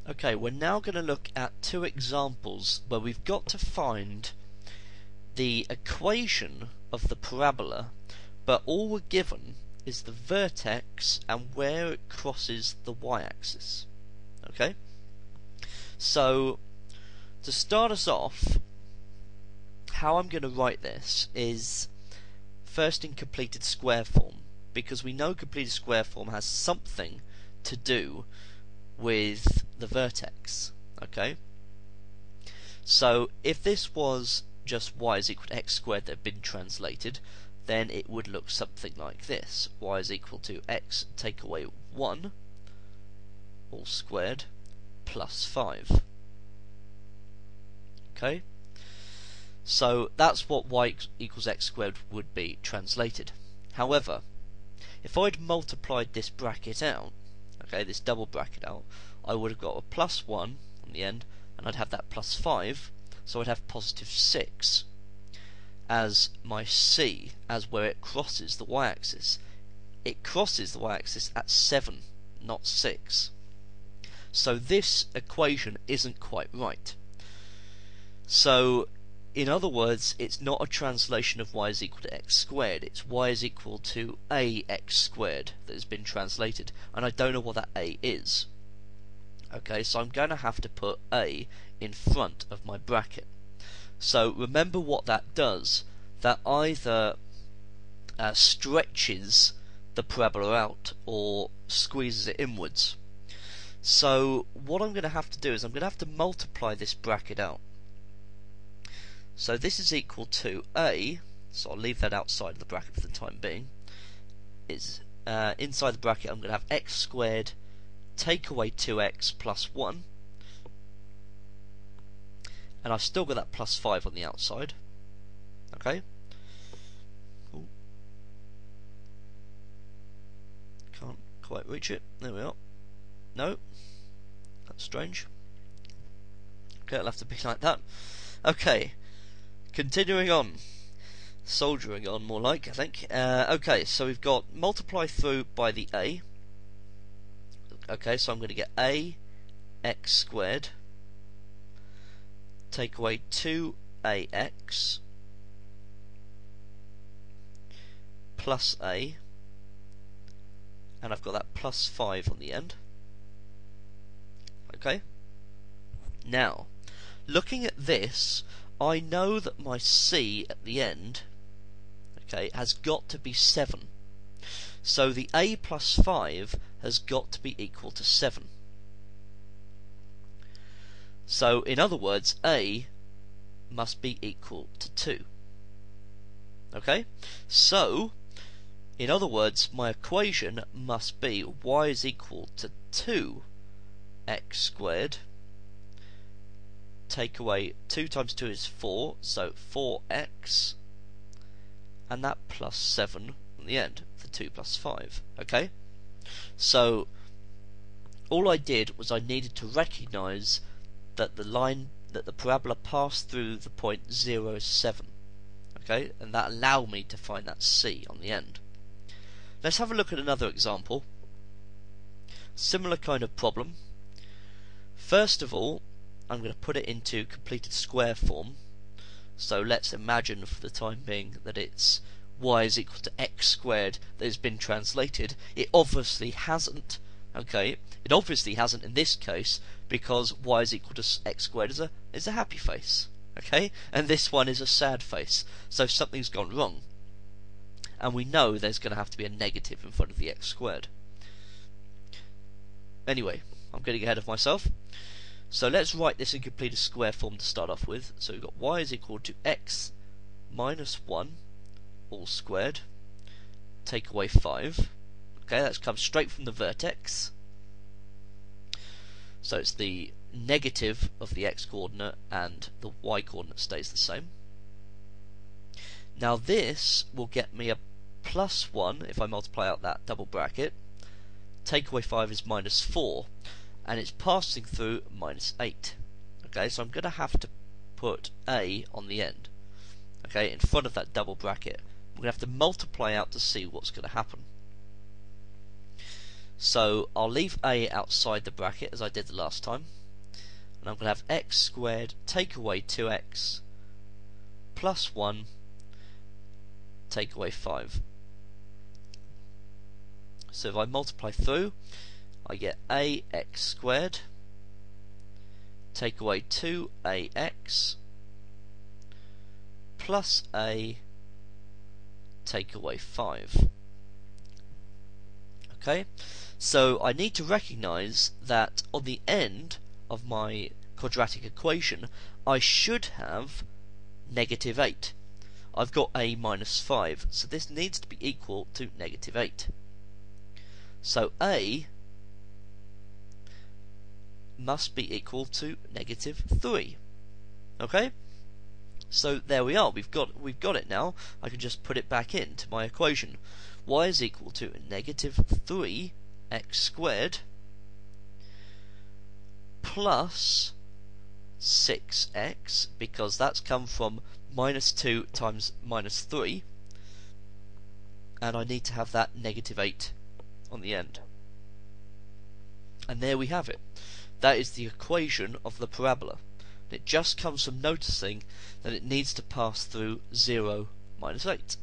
Okay, we're now going to look at two examples where we've got to find the equation of the parabola, but all we're given is the vertex and where it crosses the y-axis. Okay? So, to start us off, how I'm going to write this is first in completed square form, because we know completed square form has something to do with the vertex. Okay? So, if this was just y is equal to x squared that had been translated, then it would look something like this. Y is equal to x take away 1 all squared plus 5. Okay? So that's what y equals x squared would be translated. However, if I'd multiplied this bracket out, okay, this double bracket out, I would have got a plus 1 on the end, and I'd have that plus 5, so I'd have positive 6 as my c, as where it crosses the y-axis. It crosses the y-axis at 7, not 6. So this equation isn't quite right. So, in other words, it's not a translation of y is equal to x squared, it's y is equal to ax squared that has been translated, and I don't know what that a is. Okay, so I'm going to have to put a in front of my bracket. So remember what that does. That either stretches the parabola out or squeezes it inwards. So what I'm going to have to do is I'm going to have to multiply this bracket out. So this is equal to a, so I'll leave that outside of the bracket for the time being, is inside the bracket I'm going to have x squared take away 2x plus 1, and I've still got that plus 5 on the outside. Okay? Ooh. Can't quite reach it. There we are. No. That's strange. Okay, it'll have to be like that. Okay. Continuing on. Soldiering on, more like, I think. Okay, so we've got multiply through by the a. Okay, so I'm going to get a x squared take away 2ax plus a, and I've got that plus 5 on the end. Okay? Now, looking at this, I know that my c at the end, okay, has got to be 7. So the a plus 5 has got to be equal to 7. So, in other words, a must be equal to 2. Okay? So, in other words, my equation must be y is equal to 2x squared take away 2 times 2 is 4, so 4x, and that plus 7 on the end, the 2 plus 5. Okay? So, all I did was I needed to recognise that the parabola passed through the point 0, 7. Okay? And that allowed me to find that c on the end. Let's have a look at another example. Similar kind of problem. First of all, I'm going to put it into completed square form. So let's imagine for the time being that it's y is equal to x squared that has been translated. It obviously hasn't. Okay, it obviously hasn't in this case because y is equal to x squared is a happy face. Okay, and this one is a sad face. So something's gone wrong, and we know there's going to have to be a negative in front of the x squared. Anyway, I'm getting ahead of myself. So let's write this in completed square form to start off with. So we've got y is equal to x minus 1 all squared take away 5. Okay, that's come straight from the vertex. So it's the negative of the x coordinate and the y coordinate stays the same. Now this will get me a plus 1 if I multiply out that double bracket. Take away 5 is minus 4, and it's passing through minus 8. Okay, so I'm going to have to put a on the end. Okay, in front of that double bracket. We're going to have to multiply out to see what's going to happen. So I'll leave a outside the bracket as I did the last time, and I'm going to have x squared take away 2x plus 1 take away 5. So if I multiply through, I get ax squared take away 2ax plus a take away 5. Okay, so I need to recognize that on the end of my quadratic equation I should have negative 8. I've got a minus 5, so this needs to be equal to negative 8. So a must be equal to negative 3. Okay, so there we are. We've got it now. I can just put it back into my equation. Y is equal to negative 3x squared plus 6x, because that's come from minus 2 times minus 3, and I need to have that negative 8 on the end. And there we have it. That is the equation of the parabola. It just comes from noticing that it needs to pass through 0, minus 8.